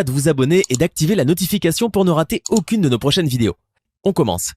de vous abonner et d'activer la notification pour ne rater aucune de nos prochaines vidéos. On commence.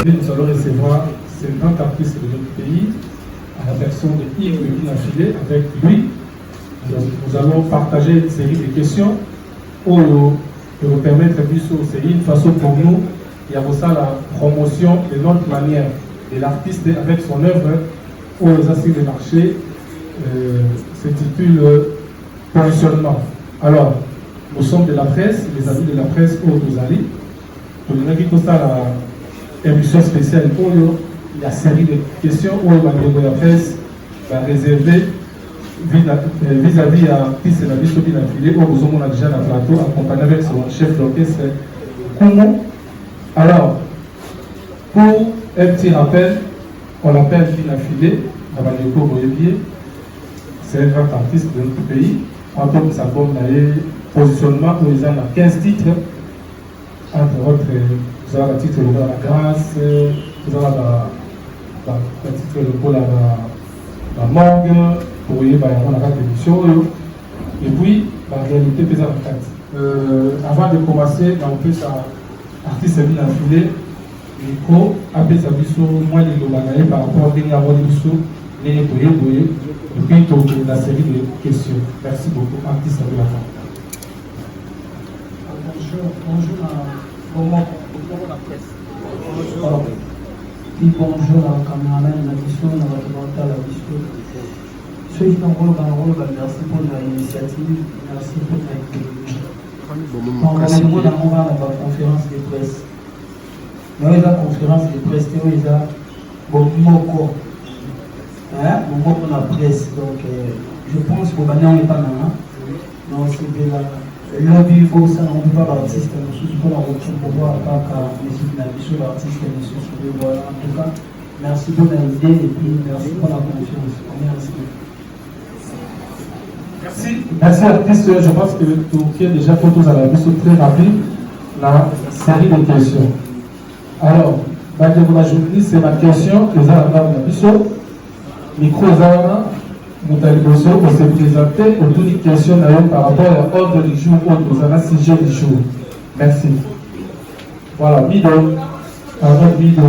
Nous allons recevoir 50 artistes de notre pays à la personne de Yves Binafilé. Avec lui, nous allons partager une série de questions pour nous permettre de c'est une façon pour nous il y a aussi la promotion de notre manière de l'artiste avec son œuvre pour les assises de marché s'intitule positionnement. Alors, nous sommes de la presse, les amis de la presse au Dozali. Pour les gens qui la émission spéciale pour la série de questions où la presse va réserver vis-à-vis à l'artiste de la vie Binafilé, où nous avons déjà un plateau accompagné avec son chef d'orchestre Koumo. Alors, pour un petit rappel, on l'appelle Binafilé, c'est un grand artiste de notre pays. En tant que album, positionnement, où il a 15 titres, entre autres, vous avez le titre de la grâce, vous avez le titre de la morgue, pour y avoir la carte d'émission, et puis la réalité des artistes. Avant de commencer, on peut artiste Binafilé, micro, après ça, moi, les par rapport à les et puis la série de questions. Merci beaucoup, artiste de la fin. Bonjour la presse. Bonjour à caméraman, la mission, la documentaire, la mission. Ceux qui ont merci pour l'initiative, merci pour l'invitation. On va la conférence de presse. Dans la conférence de presse, il y a beaucoup pour la presse. Donc, je pense que on n'est pas là. Donc, c'est de la. Lobby, ça, on ne peut pas l'artiste, nous pour la routine pour voir pas qu'à monsieur l'artiste, monsieur voilà. En tout cas, merci pour l'idée et puis merci pour la confiance. Merci. Merci artiste, je pense que tu fais déjà photos à la vue, c'est très rapide, la série de questions. Alors, la journée, c'est la question, les arts la biseau, micro Zara. Nous allons se présenter autour d'une question par rapport à l'ordre du jour, au sujet du jour. Merci. Voilà, Bido. Alors, Bido.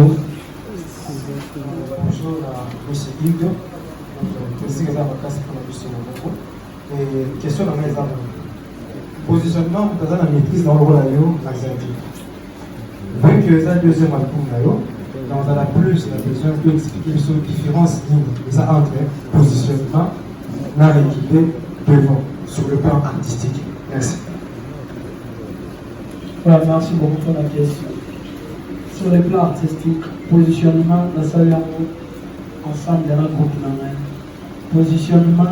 Bonjour à M. Bido. Merci de la vacances pour la mission. Question dans mes armes. Positionnement, vous avez la maîtrise dans le rôle de l'Axanti. Vu que c'est le deuxième album, Donc on en a plus, on a besoin d'expliquer sur les différences entre positionnement, l'art équipé, devant, sur le plan artistique. Merci. Voilà, merci beaucoup pour la question. Sur le plan artistique, positionnement, la salle ensemble dans le groupe. Positionnement,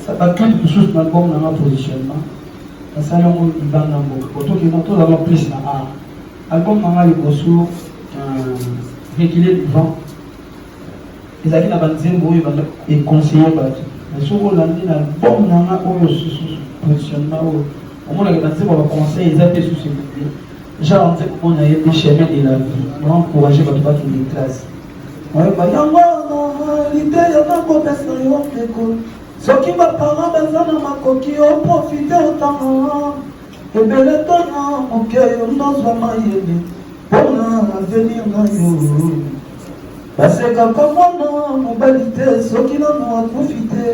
ça va clip sous l'album dans le positionnement. La salle il va dans le groupe. Autant qu'il y a tout d'abord plus dans l'art. Album dans le groupe, régulier du vent. Les acquis dans le vent, et conseiller. Mais sur l'album dans le positionnement, au moins, les conseils, ils appellent sous ce milieu. Genre, on a été chemins de la vie. On a encouragé les classes. On a dit, l'idée, il y a un peu de l'école. Ceux qui m'ont parlé de ma coquille ont profité autant. Et bien, le temps, ok, on n'ose pas m'aider. Pour l'avenir, parce que comme moi, mobilité, ceux qui n'en ont profité.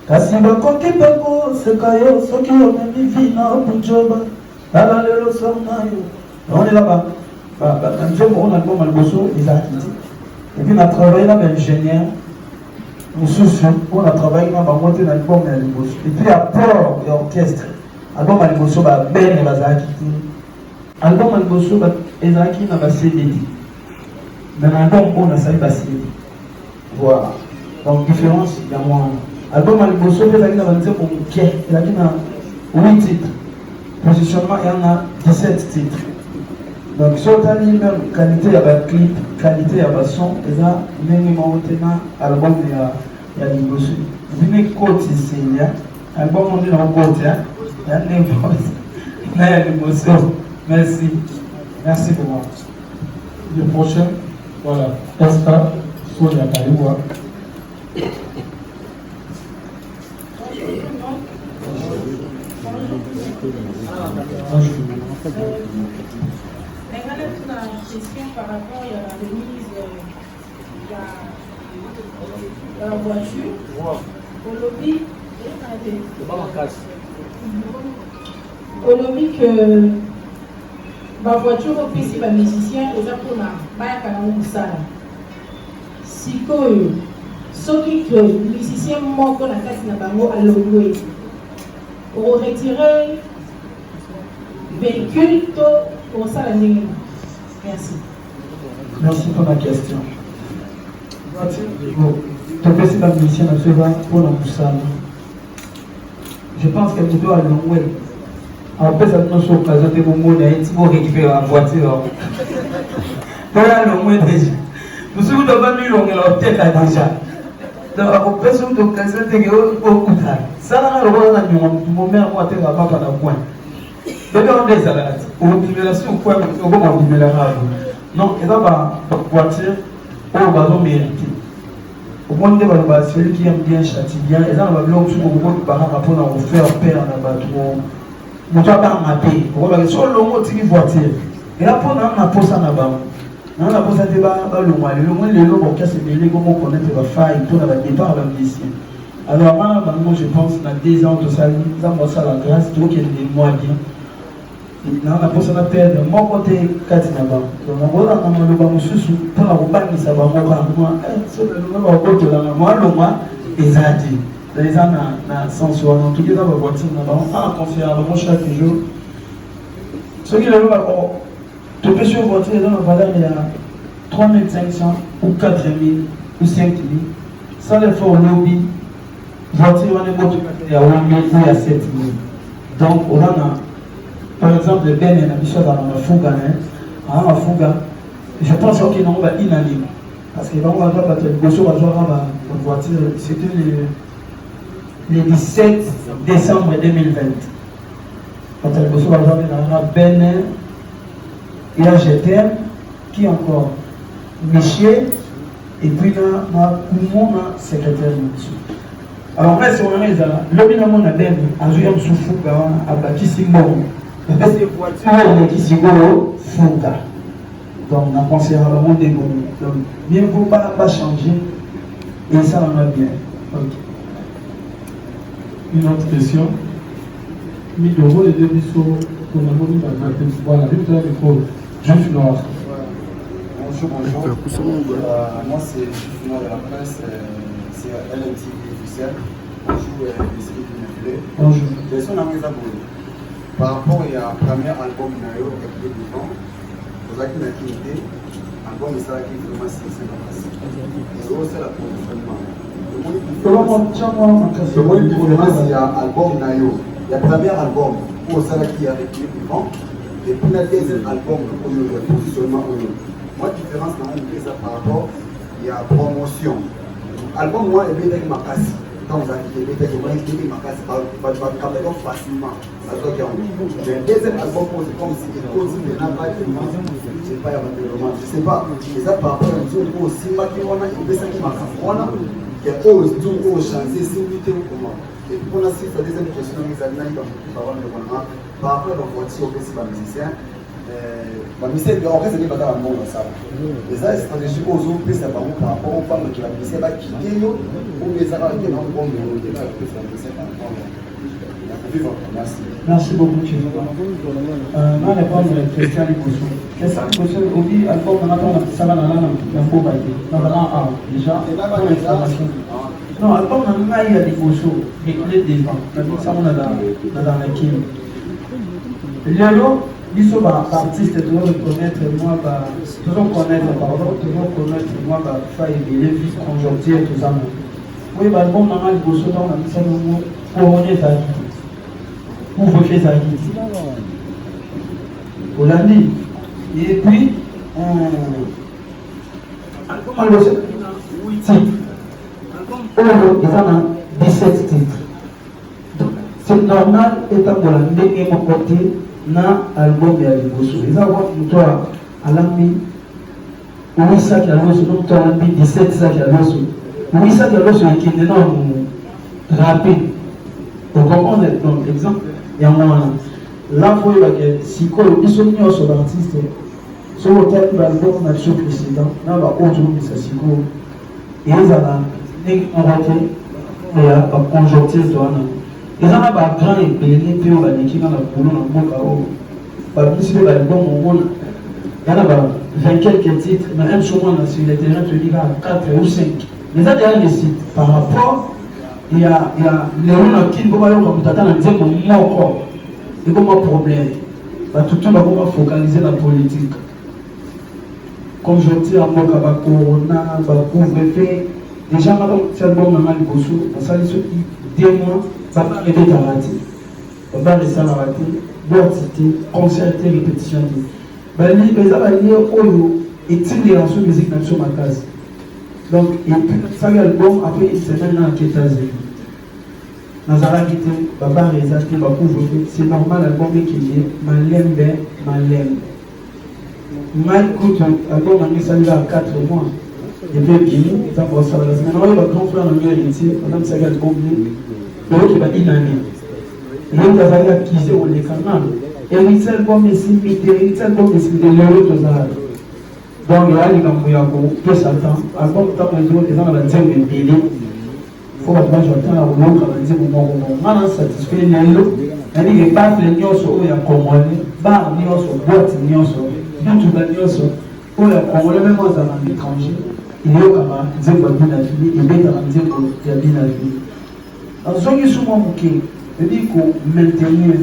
Kasi bakoki peko sekayo soki omemi vi na opunjoba tala lelo sona yo on est là-bas nzembo on a album alboso ezalaki te et puis on a travaillé là ingénieur mosusu on a travaillé na bango te na album ya liboso et puis apport ya orchestre album ya liboso babene bazalaki te album ya liboso ezalaki na bacdd mais na album oyo nasali bacd voilà donc différence ya mwana album Aliboso, il y a 8 titres. Positionnement, il y en a 17 titres. Donc, si on a même qualité, il y a un clip, qualité, il y a un son, et là, même album, il y a Aliboso. Vous venez côté ici, album, on dit dans le côté, il y a n'importe Aliboso. Merci. Merci pour moi. Le prochain, voilà, Esther Sonia Kaliwa. Maintenant, une question par rapport à la remise de la voiture. Au lobby que ma voiture officie les musiciens et pour la si ceux qui les musiciens manquent la casse na bango à l'oué pour retirer véhicule pour ça la ligne. Merci. Merci pour la question. Tu peux essayer de musicien pour la Moussala. Je pense qu'elle doit aller long way. Après, ça nous a occasion de vous récupérer la voiture. Voilà le moins déjà. Nous sommes devenus longs et peut-être déjà. Donc, après, nous sommes d'occasion de vous écouter. Ça, là, le rôle de mon mère, moi, tu vas pas dans le coin. D'accord, on est là. On va sur quoi? On va la non, il y a une voiture au bazar mérité. Au moins, il y a celui qui aime bien châtie bien. Et là, on va voir que beaucoup de parents vont faire peur dans le bateau. On va pas mater. On va sur le mot de voiture. Et là, pour nous, on a posé ça là-bas. On a posé ça là-bas. Le moins, les lots vont casser les légos, on connaît les failles, pour le départ de la musicien. Alors, moi, je pense que dans 10 ans, tout ça, ça va la grâce, tout qui est moins bien. On a posé ça perdre. Mon côté, Katinaba. Donc, on a le bambou sous pour la roubagne, ça va moi. C'est le côté de la moi, le moi, et ça dit. Les gens n'ont sens ou en tout cas, on va voir ça là-bas. On a confié à l'homme chaque jour. Ceux qui le voient, tu peux sur voiture, ils ont la valeur il y a 3500 ou 4000 ou 5000. Sans l'effort lobby, voiture, on est beau, il y a 8000 ou il y a 7000. Donc, on a, par exemple, le Ben et la mission dans la Fouga, la Fouga, je pense qu'ils n'ont pas inanimé. Parce qu'ils vont avoir une voiture, c'était le 17 décembre 2020. Quand elle reçoit la Ben, il y a GTM, qui encore Michel, et puis là, Koumon, secrétaire de. Alors, là, si on est là, le binôme a Ben, à jouer en sous-fouga, à bâtir Simon. Parce que les voitures, qui sont Fouga. Donc, on a pensé à vraiment des bons. Donc, bien, il ne faut pas changer. Et ça, on va bien. Okay. Une autre question. Mais le rôle des bisous, pour la monnaie, voilà, juste là, il faut juste noir. Bonjour. Moi, c'est Julien de la presse, c'est LNTV officiel. Bonjour, les séries de Neflé. Bonjour. Question dans mes abonnés. Par rapport au premier album de Nayo, qui est devant, vous avez une activité, album de ça qui est vraiment c'est la positionnement. Le mot du différence, il y a album Nayo. Il y a le premier album pour ça qui est avec le devant. Et puis le deuxième album pour le positionnement. Moi, la différence dans mon ça par rapport, il y a promotion. Album, moi, il est avec ma casse. Quand vous avez été avec ma casse, il va capter facilement. Mais le deuxième album, c'est comme si il continue de n'avoir pas de demande. Je ne sais pas, je sais pas. Et ça, par rapport à nous, aussi, on a une personne qui m'a fait qui ose tout changer, s'inviter ou comment. Et puis, on a aussi la deuxième question, par rapport à la voiture, au principe, musicien. La mission en fait, c'est pas dans le monde ça. Et ça, c'est stratégie aux autres, c'est par rapport aux femmes qui la mission va quitter ou les arabes qui n'ont pas de merci. Merci beaucoup, Thierry. Ma réponse est Christian Licousou. Christian Licousou, au dit, album, on attend ça va dans l'info baillé. Dans l'an 1, déjà, pour l'information. Non, album, on a eu à Licousou, récolter des vents. Ça, on a dans la kim. Lélo, biso ba artiste toujours reconnaître moi ba toujours connaître moi ba fa ebele vie conjoncture tout ça oui ba bon maman liboso dans la mission mo couronner ça pour voter ça Hollandi et puis album le 8 titres album ils ont 17 titres c'est normal étant Hollandi et mon côté na album ya liboso eza kwa mtu alami 8 sacs ya loso donc tu as 17 sacs ya loso 8 sacs ya loso ikinde na rapide pour comprendre donc exemple ya mwana là faut que sikoyo biso nyonso l'artiste so hotel album na show précédent na ba autre bisa sikoyo ezala nek enroté ya conjoncture toana eza na bagrand ebele mpe oyo baleki nga na bolo na mboka oyo babisi mpe balibom omona ya na ba 20 quelques titres na un show mwana sur le terrain tolika 4 ou 5 eza déjà le site par rapport ya lelo na kini mpo bayoka moto ata na nzembo moko ekoma problème batutu bakoma focaliser na politique comme je dis ya mboka bacorona bacouvre-feu déjà nga bakoti album nanga liboso basali soki 2 mois papa répète à rater papa reste à rater boîte concert répétition bali beza bali oyo etindi la sous musique na sur ma case donc et puis ça album après une semaine na États-Unis nazala kité papa reste ba couvre c'est normal album qui est malembe mal coûte album on est à 4 mois et puis ça va ça la semaine on va grand frère en héritier madame ça album donc il va une année donc ça va acquiser on les canal et il s'est bon mais si il s'est bon mais si de l'euro de ça donc il y a les gambo peu ça temps album temps les autres les gens la dire mais il faut pas j'attends à l'autre à dire bon maintenant satisfait l'euro elle dit pas les nyoso ya komone ba nyoso boîte nyoso tout ba nyoso pour la komone même dans un étranger il y a comme dire ba bien la vie il est dans dire que il y a bien la vie azongi souvent muke ebi ko maintenir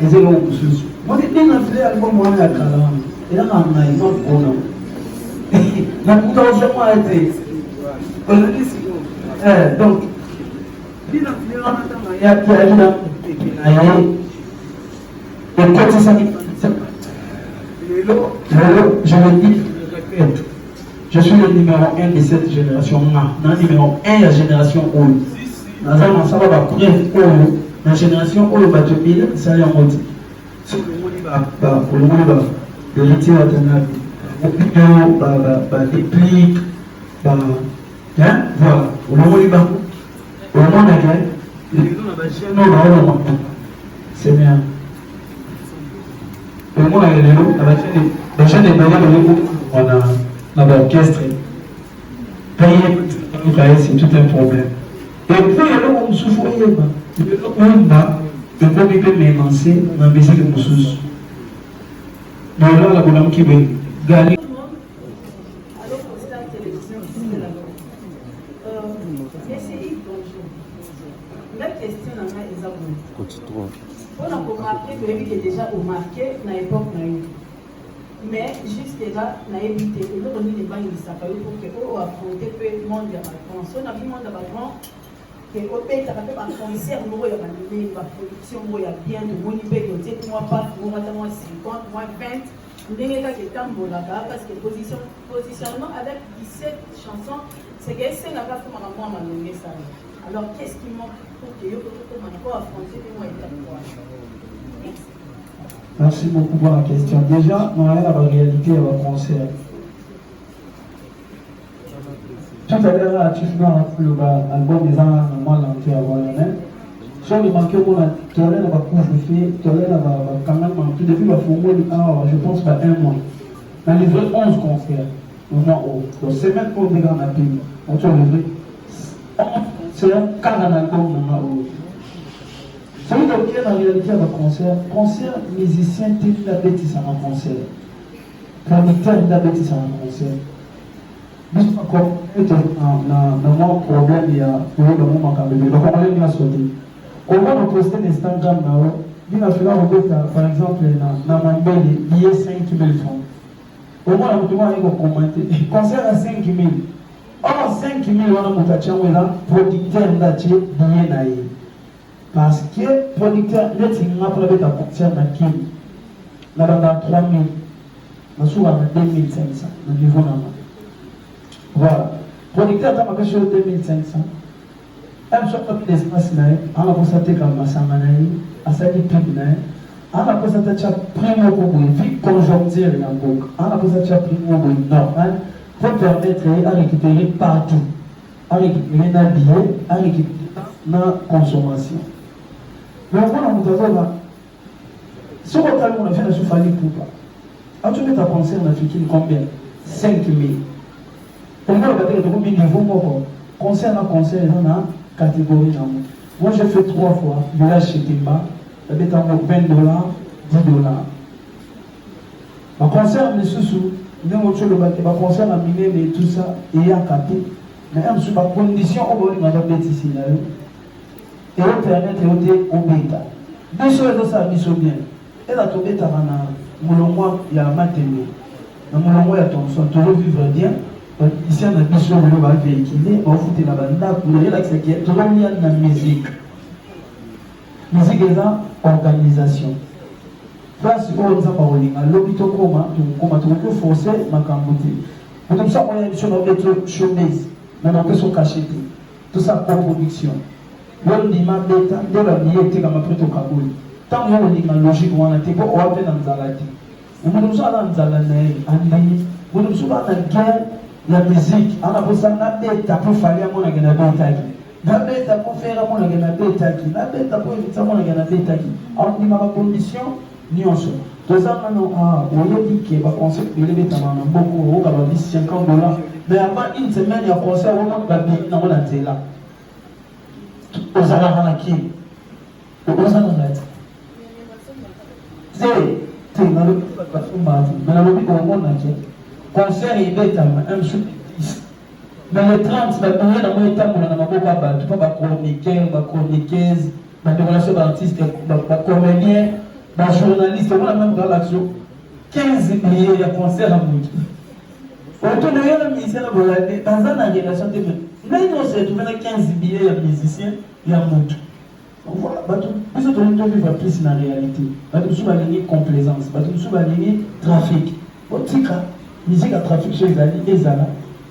ezelo mususu moni dina fle album mwana ya kala ila na ino bona na kuta osema ete donc dina fle na tama ya ina ayi et quand ça lelo je le dis je suis le numéro 1 de cette génération na numéro 1 la génération oyo nazama saba ba preuve oyo na génération oyo bato mille sali yango ti soki olomoni ba héritier watanabi opito déplique voilà olomoni bango olomonaka lelo na bagene oyo baoloma c'est bien omonaka lelo na bagene ebele bayeko na baorchestre paye c'est tout un problème. Et puis, on souffre pas. On va, on peut m'émancer dans la musique de Moussous. Mais là, la bonne qui veut gagner. Essayez bonjour. La question n'a pas été bonne. On a remarqué que lui est déjà remarqué dans l'époque naïve. Mais jusque-là, on a évité. Et là, on a dit que les s'appellent pour qu'on affronte le monde de la France. On a vu le monde de la France. Que au pays, ça fait un concert, il y a une production, il y a bien de monipé, il y a moi pas, moi 50, moi 20. Parce que positionnement avec 17 chansons, c'est que c'est la place pour moi à ça. Alors qu'est-ce qui manque pour que je affronter les moyens de Merci beaucoup pour la question. Déjà, on a la réalité à la concert. Tout à l'heure, tu fais l'album des ans, moi, l'entrée à voir le même. Si on remarque qu'on a tourné la couvre-feu, tourné quand même, tout depuis la formule, je pense, pas un mois. On a livré 11 concerts. Donc, c'est même pour des grands pays. On a livré. C'est un quart d'un album. Celui qui est en réalité à la concert, musicien, tu la bêtise à un concert. Producteur, tu la bêtise à un concert. Juste encore, dans mon problème, il y a le moment quand même. Donc, on l'a sauté. On va poster Instagram, il a fallu par exemple, dans mon bébé, il y a 5 000 francs. Au moins, on va commenter. Concert à 5 000. Or, 5 000, on a un producteur d'Aché, bien naïf. Parce que producteur, il y a un concert dans qui là, dans 3 000. On a 2 500 au niveau normal. Voilà. Producteur, tu as marqué sur 2500. Elle ne soit pas plus d'espace, on a constaté comme Massamanaï, à sa qui pub, on a constaté que tu as pris mon bout, vie conjoncture, on a constaté que tu as pris mon bout normal pour permettre à récupérer partout. À récupérer dans le billet, à récupérer dans la consommation. Mais on a là. Si on a fait la souffrance pour pas. Quand tu mets ta pensée en Afrique, combien 5 000. On va regarder le niveau concert à concert, on a catégorie. Moi, j'ai fait 3 fois. Je l'ai acheté Timba. J'avais $20, $10. Le concert, les sous-sous, le concert a miné, mais tout ça, il y a capé. Mais il y a une condition où on va mettre ici. Et on permet de au bêta. Bien sûr, ça a mis bien. Et là, tout bêta, il y a un matin. Dans mon endroit, il y a ton son, toujours vivre bien. Ici, on a mis sur le va véhiculer, on fout la bande, pour le relax, qui est toujours lié à la musique. Musique est là, organisation. Place où on a parlé, à l'hôpital, comment tu peux forcer ma camboutique. Pour ça, on a une chose d'être chômeuse, mais on peut se cacher. Tout ça, co-production. On dit ma bêta, de la vie était comme après au Kaboul. Tant qu'on dit la logique, on a été pour ouvrir dans Zalati. On nous a dans Zalanaï, on nous a dans la guerre. La musique, on a besoin de la pour faire mon agenda. La bête pour faire mon agenda. La bête pour éviter mon agenda. On dit ma condition, ni en soi. Tout ça, on a dit qu'il y a un concert qui est beaucoup, on a dit $50. Mais avant une semaine, il y a un concert, on a dit que on a été là. On a dit on a dit c'est dans le concert est bête, un sou. Mais les 30, il y a un temps où on a tu peux pas chroniqueuse, des relations d'artistes, des comédiens, des journalistes, on a même dans l'action. 15 billets de concert à Mouki. Autour de la musicien, dans une relation de mais nous, c'est trouvé 15 billets de musiciens et à Mouki. Voilà, plus de temps de vivre plus dans la réalité. Nous sommes alignés complaisance, nous sommes alignés trafic. Musique à trafic chez les alliés, Ezala.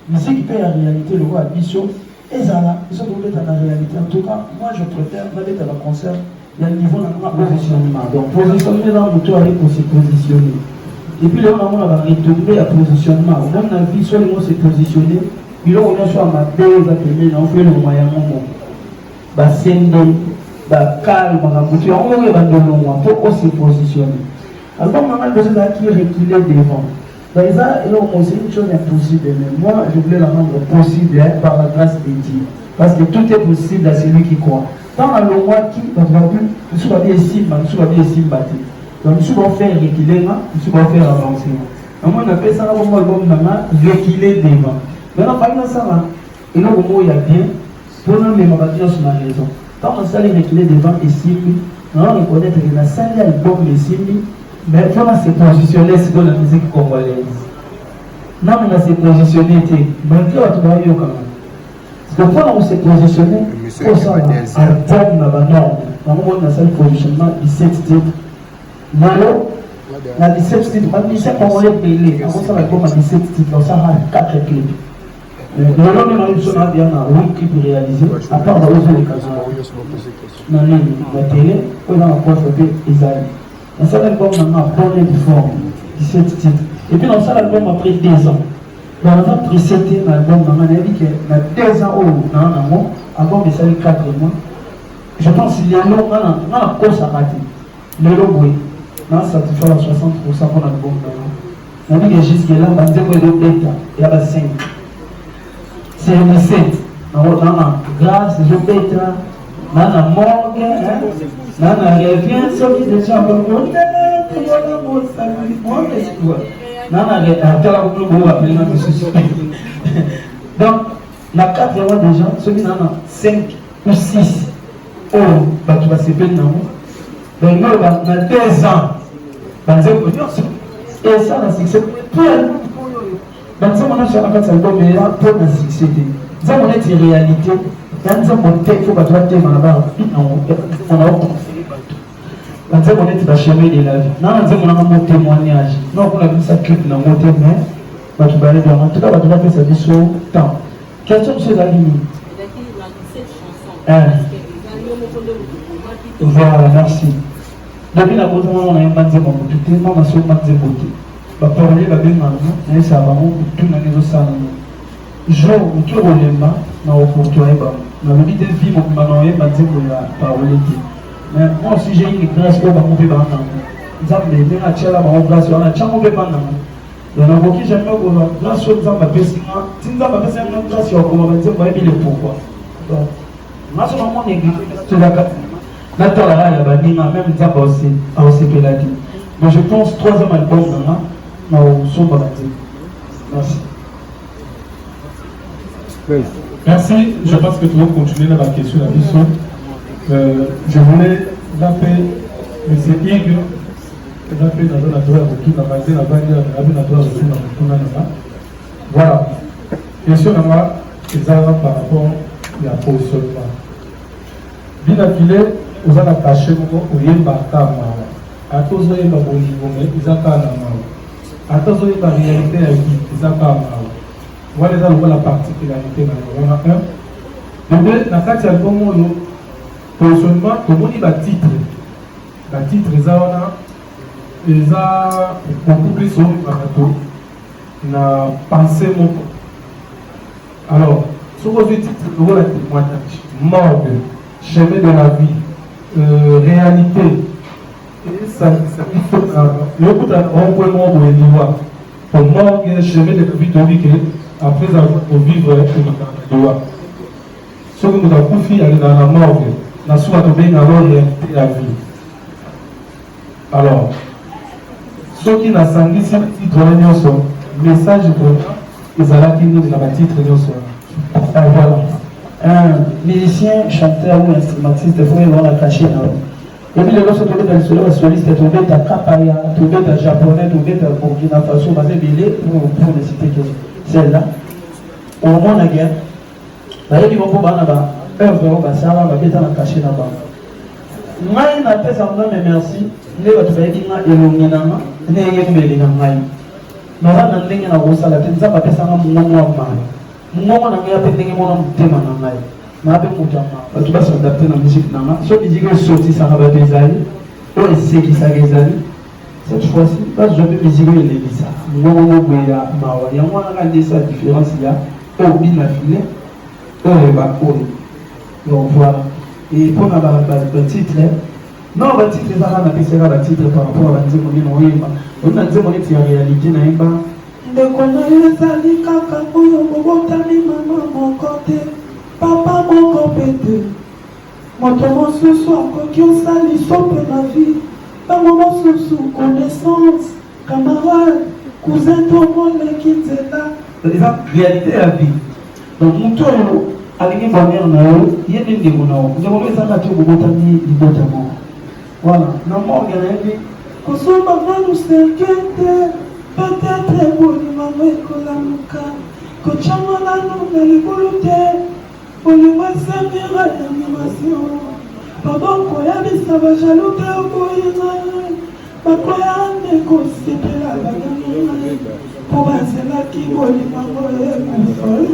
Musique qui paye la réalité, le roi Bishop, Ezala. Ils sont dans la réalité. En tout cas, moi je préfère aller à la concert. Il y a le niveau de positionnement. Donc, positionner dans le toit pour se positionner. Et puis, là, on va retourner à positionnement. On a vu, soit les mots se positionner. Puis là, on a soit ma belle, on fait le moyen moment. Basende, calme, on va pour se positionner. Alors, on a besoin d'acquérir reculer devant. Donc, ça, c'est une chose impossible. Mais moi, je voulais la rendre possible par la grâce de Dieu. Parce que tout est possible à celui qui croit. Dans le mois qui, nous sommes bien ici, nous sommes bien ici, donc nous sommes faire reculer, nous sommes faire avancer. On appelle ça reculer devant. Maintenant, par exemple, ça va. Et là, au moment où il y a bien, pour nous, mais on va dire sur la raison. Quand on s'est reculé devant ici, on reconnaît que la salle album ici, mais il faut se positionner sur la musique congolaise. Non, mais on s'est positionné, mais il faut tout voir quand même. Parce que quand on s'est positionné, il faut ça, album, on a ça le positionnement 17 titres. Malo, on a 17 titres, on a 17 congolais payés, on a ça l'album à 17 titres, on a 4 clips. Le long de la bien à 8 clips réalisés, à part dans les dans la télé, on a encore fait Isaïe. Dans cet album, on a plein de formes, 17 titres. Et puis dans cet album, après 2 ans, dans le précédent album, on a dit qu'il y a 2 ans où on a un album, album de 4 mois. Je pense qu'il y a un long, on a un course à rater. Le long, oui, on a satisfait à 60% pour l'album. On a dit que jusqu'à là, on a dit qu'il y a 5. C'est le 7. On a grâce, je bête, on a morgue, on a revient, sur les gens, on donc, on a 4 mois déjà, ceux qui ont 5 ou 6 oh, tu vas se faire non. Donc, on a 2 ans. Et ça, la succès. Donc, ça, on a fait un album, mais là, pour la succès. Ça, on est une réalité. Dans un monté, il faut que tu aies un là-bas. On a dans un moment, tu vas chemin de la vie. Dans un moment, on a un témoignage. Non, on a vu ça clip dans mon témoin. Tu vas aller dans en tout cas, tu vas faire ça sur temps. Question de ces amis. Voilà, merci. Depuis la pause, on a un manzé mon beauté, on a sur manzé beauté. Va parler, va bien maintenant, et ça va, tout le monde est au salon. Jour où tu roules là, on a opportunité. On a vu des filles, on a dit, manzé pour la parole. Mais moi aussi j'ai une grâce pour m'occuper de l'enfant. Nous avons des gens là, on grâce, on a déjà m'occuper de l'enfant. Donc on a beaucoup j'aime bien grâce aux gens qui si nous avons fait une grâce, on va dire, on va bien pourquoi. Donc, moi je m'en néglige. C'est la carte. Maintenant là, il y a des gens même qui ont aussi pédalé. Mais je pense 3e album maintenant, nous sommes balancés. Merci. Merci. Je pense que tu vas continuer dans la question, la mission. Je voulais l'appeler M. Hugues, l'appeler dans la naturelle de tout la base, la base de la naturelle de tout la. Voilà. Question à moi, c'est par rapport à la positionnement. Bien affilé, vous avez attaché au Yémbata. À tous les gens qui ont été ils ont été à tous les gens qui ont été ils ont été voilà la particularité. On a un. Le deux, dans cette album, positionnement, comment il va titre. La titre, ils ont beaucoup plus sur le bateau. Na pensée mon. Alors, sur vos titres, vous voyez le témoignage. Morgue, chemin de la vie, réalité. Et ça, il faut. Le coup d'un point mort au niveau. Pour morgue, chemin de la vie, après avoir vivre le droit. Ce que nous avons confié dans la morgue. La soie de bien alors réalité la vie. Alors, ceux qui n'ont pas senti ce titre, le message de ils allaient nous dans le titre. Voilà. Un musicien, chanteur ou instrumentiste, il faut avoir caché. Et puis, les gens sont tombés dans le soliste, tombés dans Kapaya, tombés dans Japonais, tombés dans Burkina Faso, pour ne citer que celle-là. Au moment de la guerre, il y a œuvre basala babeta na caché na bango ngai na pesa ngame merci ne ba tubaiki na elongena ne yembele na ngai na wana ndenge na kosala te nzamba pesa nga mungongo wa mama mungongo na ngai ape ndenge mona mutema na ngai na ape mutama ba tuba s'adapter na musique na ngai so musique sorti ça va des années o eseki ça des années cette fois-ci pas je peux musique et l'élisa mungongo boya mawa ya mwana ka ndesa différence ya o bina filé o ba ko. Donc voilà. Et pour le titre, non, le titre, c'est pas le titre par rapport à la deuxième monnaie. On a dit que c'est la réalité. Papa, mon compétent. Moi, comment ce soir, quand on s'allie, sauve ma vie. Pas moment sous connaissance, camarade, cousin, tout le monde qui est là. C'est la réalité à vie. Donc, mon tour, avec une bonne mère, il y a des démons. Nous avons les amateurs de botanique, du botanique. Voilà. Nous avons regardé. Kusoma vanu sekete, patete boni mamweko la muka. Kuchama la nuna libulute, boni masamira ya mimasio. Babonko ya bisaba jalute okoyina. Bakoya ande kosipela bagamina. Pobazela ki boni mamweko mufali.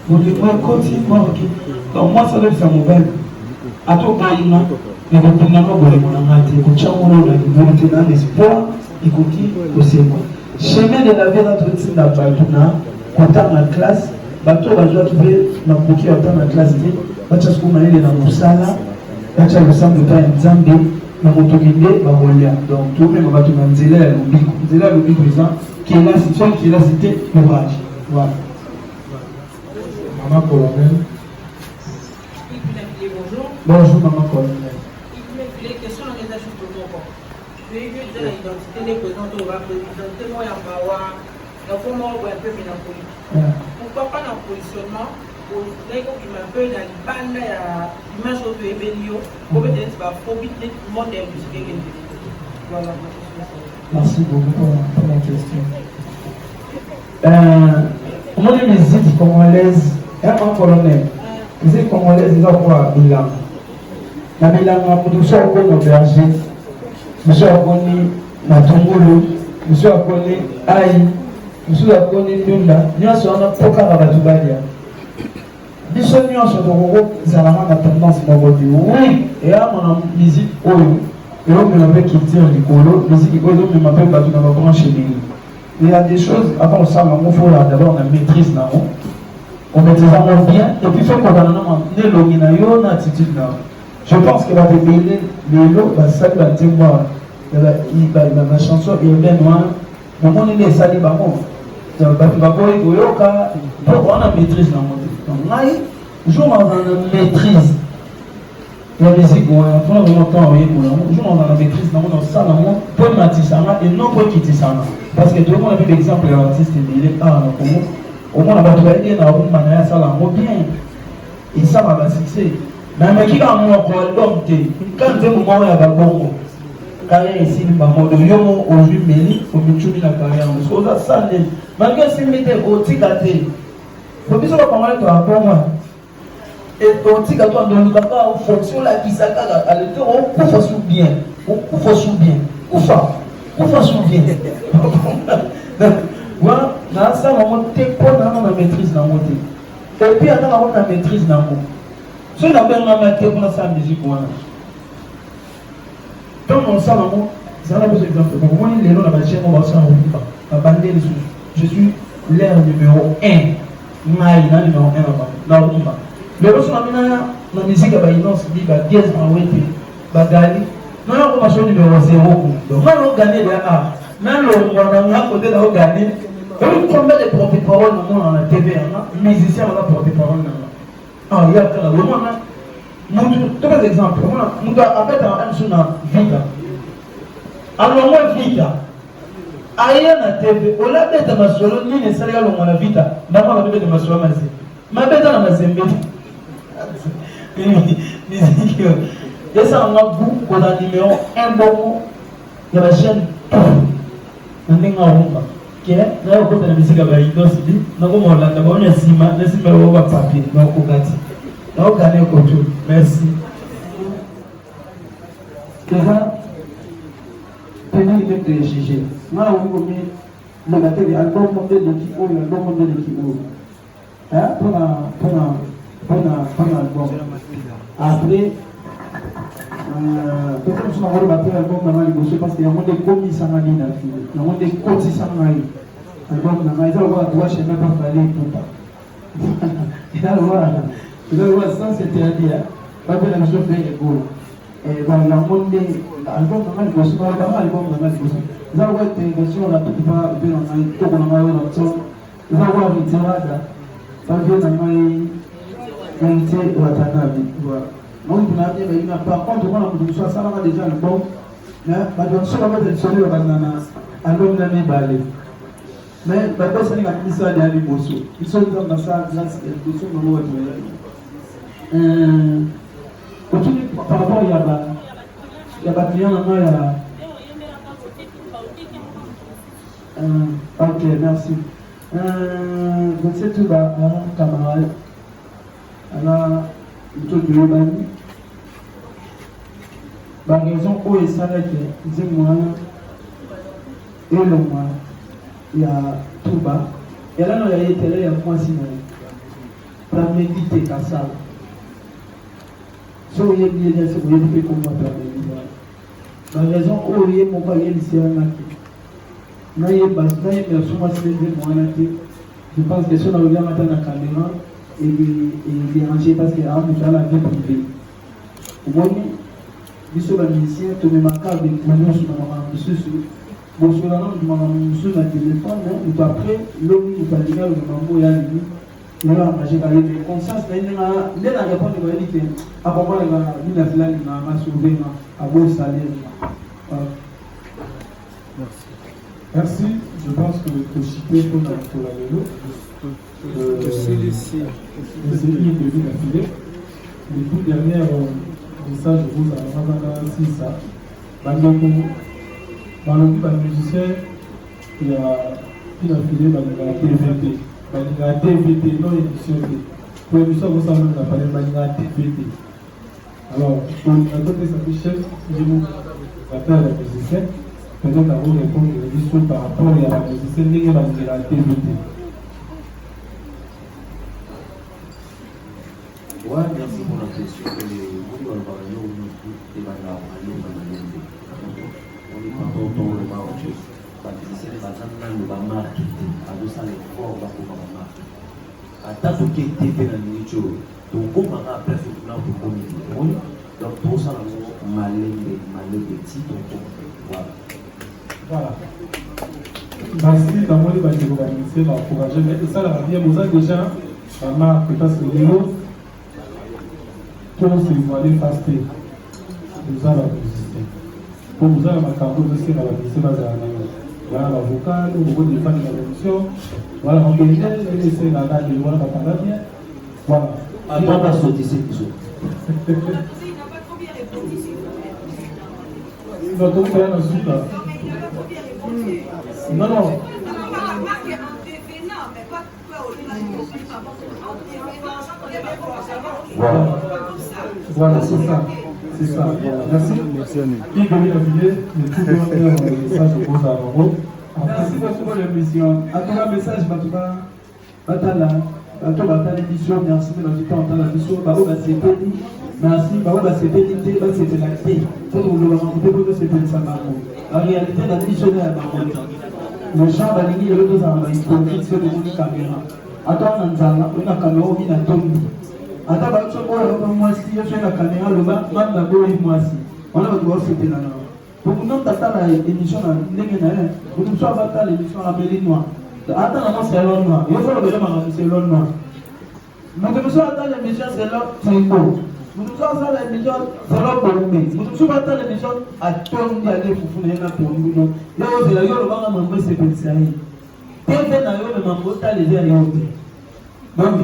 Boni mwekoti mwaki. Donc moi ça c'est mauvais. Ato kaina. Mais le plus grand problème, on a raté. Quand on a une dans l'espoir, il continue au séquent. Chemin de la vie d'entretien dans quand la classe, bateau va jouer trouver ma bouquet dans la classe D, bateau ce qu'on a eu dans le sala, bateau le sang de pas un zambi, ma motoguidé, ma volia. Donc tout le monde va tout dans Zéla le big présent, qui est là, c'est qui est là, c'était l'ouvrage. Voilà. Maman colonel. Bonjour maman colonel. Les questions dans les ajouts de mon corps. J'ai vu de l'identité des présidents de la présidente, moi et Ambawa, donc on m'a un peu mis dans la politique. Pourquoi pas dans le positionnement pour les gens qui m'appellent dans les bandes, l'image de Ebelio, pour que les gens profitent du monde de la musique. Voilà. Merci beaucoup pour la question. Moi, les musiques congolaises, un colonel, les musiques congolaises, ils ont quoi bilan? Na bilanga mutu akoni auberge, mutu akoni matungulu, mutu akoni ai, mutu akoni ndunda, nyonso wana pokala batu balia. Biso nyonso tokoko zalama na tendance moko di oui, eya mona musique oyo, eomema mpe culture likolo, musique oyo ezomema mpe bato na babranche ebele. Il y a des choses, avant ça, il faut d'abord on maîtrise nango, on maîtrise bien, et puis il faut qu'on a une attitude là. Je pense que va révéler les lots, ça va dire moi, la chanson est bien noire, mais on est les salés bamo. Donc, on a maîtrise dans mon temps. Donc, là, jour on a maîtrise. La musique, on a vraiment temps, jour on a maîtrise dans mon salon, pour matisama et non pour quitter ça. Parce que tout le monde a vu l'exemple de l'artiste, il est pas au moins on va trouver dans une manière ça là, bien. Et ça va succès. Mais qui a mon album, quand je me vois à la bongo, carrière ici, le maman de Yomo, au Jumeli, au Michoumi, la carrière, on se ça, malgré si m'était au Tigate, faut bien savoir comment elle doit pour moi. Et au Tigate, on doit pas en fonction de la Kisaka, à l'été, on couvre sous bien, on couvre sous bien, couvre sous bien. Voilà, dans ça, on t'es pas dans la maîtrise dans mon thé. Et puis, attends, on a maîtrise dans mon. Si on a bien remarqué qu'on a sa musique, quand on sent l'amour, c'est un autre exemple. Moi, les gens, la chaîne, on va s'en rendre. Je suis l'air numéro 1. Maï, numéro 1 là-bas. Mais lorsqu'on a mis la musique, on se dit, Diaz, Bagali, non, on va jouer numéro 0. Donc, on va gagner les A. Même on a côté de gagner. Combien de porte-parole dans la TV, musiciens, on a porte-parole. Ah, il y a le moment là. Trois exemples. Nous avons appelé un sur la vida. Alors, moi, vida. Aïe, na TV. On a bête à ma solo, ni ne sait pas la vida. Maman a bête à ma solo, ma bête à ma zembe. Et ça, on a goût qu'on a numéro 1 bon. Il y a la chaîne. On est en rumba. Là, on a la musique à Baïdos. Nous avons la cima, la cima, on va papier. Nous avons gâté. Nous avons gagné au contrôle. Merci. Déjà, tenez les mecs de juger. Moi, on va le gâter les albums montés de qui ou l'album monté de qui ou. Hein? Pour l'album. Après, peut-être que je vais battre l'album dans les gauchers parce qu'il y a des commis sans aller dans le film. Il y a des cotis sans aller. L'album dans les gauchers, je ne sais même pas parler tout le temps. Il a le droit, ça c'était à dire. Pas que la chose fait égo. Et dans le monde, l'album dans les gauchers, pas l'album dans les gauchers. Ils ont été version là, tout va bien dans les tout dans les gauchers. Ils ont avoir une tirade. Pas bien dans les gauchers ou à Tanabi. Voilà. Donc, par contre, on a ça déjà album, mais on a mettre le album dans les balais. Mais d'abord, c'est une mission de Ami Bosso. Ils sont dans ça grâce à l'éducation de l'eau. Par rapport il y a des clients, il y a. Ok, merci. Je sais tout bas, un camarade. Alors, il faut que je me la raison où il s'arrête, dis-moi, et le mois, il y a tout bas. Et là, il y a été là, il y a moi, sinon, pour méditer comme ça. Si vous voyez bien, si vous voyez comment on peut méditer. La raison où il y a mon père, il s'est arrêté. Là, il y a je pense que si on regarde maintenant la caméra, il est rangé parce qu'il y a un peu la vie privée. Au moins, biso ba musicien to me marquer avec mon sur ma monsieur bon sur la langue mon monsieur na téléphone et puis après l'homme nous a dit le mambo ya lui il a mangé par les conscience na ina il a répondu ba dit à quoi moi la villa na sauver à beau salaire. Merci. Je pense que le citer pour la vélo. Les équipes de ville affilée. Les toutes dernières messages de vous à Sissa. Dans le groupe de musiciens, il y a une affilée dans la TVT. La TVT, non émission. Pour l'émission, vous savez, on a parlé de la TVT. Alors, pour la côté de sa chef, je vous appelle à la musicienne. Peut-être à vous répondre à la question par rapport à la musicienne de la TVT. Ouais, merci pour la question. Voilà. Merci d'avoir organisé, d'encourager. Mais ça, la vie, vous avez déjà la marque, parce que les autres, tous ces voilés fastés, vous avez existé. Pour vous avez ma carte aussi dans la mission, voilà l'avocat, au niveau des femmes de la mission, voilà on peut laisser la date de voilà la bien. Voilà. Attends, pas sauter ces bisous. Il va tout faire ensuite là. Non, non. Voilà, c'est ça. C'est ça. Merci. Merci à nous. Qui devait affilier le tout dernier message au pose à Rambo. Merci beaucoup pour l'émission. À tout le message, Batala. À tout l'émission, merci de notre temps dans la mission. Merci, c'était la clé. Pour nous le rencontrer, pour nous, c'était le Samaro. En réalité, la mission est à Barote. Le champ d'Aligny, le dos à il faut sur une caméra. Attends, Nanzala, on a caméra, on a tombé. Attends, moi, si je fais la caméra, le bas, moi, si. On a besoin de c'était là. Pour nous, on a l'émission, pour nous, on a l'émission à Bélinois. Attends, c'est l'homme noir. Il faut le dire, c'est l'homme noir. Mais nous sommes dans l'émission, c'est l'homme Tingo. Nous sommes dans l'émission, c'est l'homme Bolomé. Nous sommes dans l'émission, à Tony, à l'Efoufouna, pour nous. Là, c'est la gueule, on va m'envoyer ces petits amis. Quel est le mambo, t'as les airs et autres. Donc,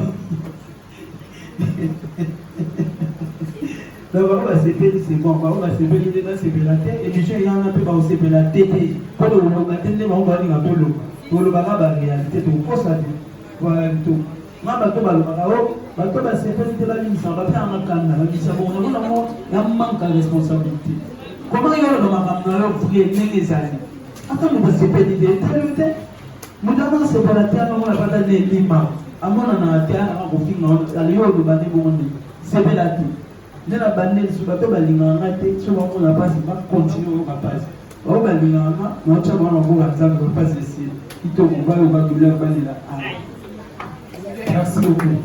d'abord, on va s'épeler, c'est bon. On va s'épeler, c'est la tête. Et monsieur, il y a un peu, on s'épeler la tête. Quand on va télé, on va aller un peu l'eau. Pour le bagage, la réalité, donc, faut ça dire. Voilà tout. Moi, je vais aller s'épeler la mission. On va faire un canal. La mission, on a un manque de responsabilité. Comment il y a le maman, vous voulez les années. Attends, on va s'épeler des têtes. Nous avons séparé la terre, on n'a pas donné l'imam. À mon avis, la terre, on a fait un lieu de banner pour nous. C'est bien la terre. Nous avons banné sur le bateau, on a été sur le bateau, on a passé, on va continuer à passer. On va aller là, on va passer ici. Il faut qu'on va au bateau, on va aller là. Merci beaucoup.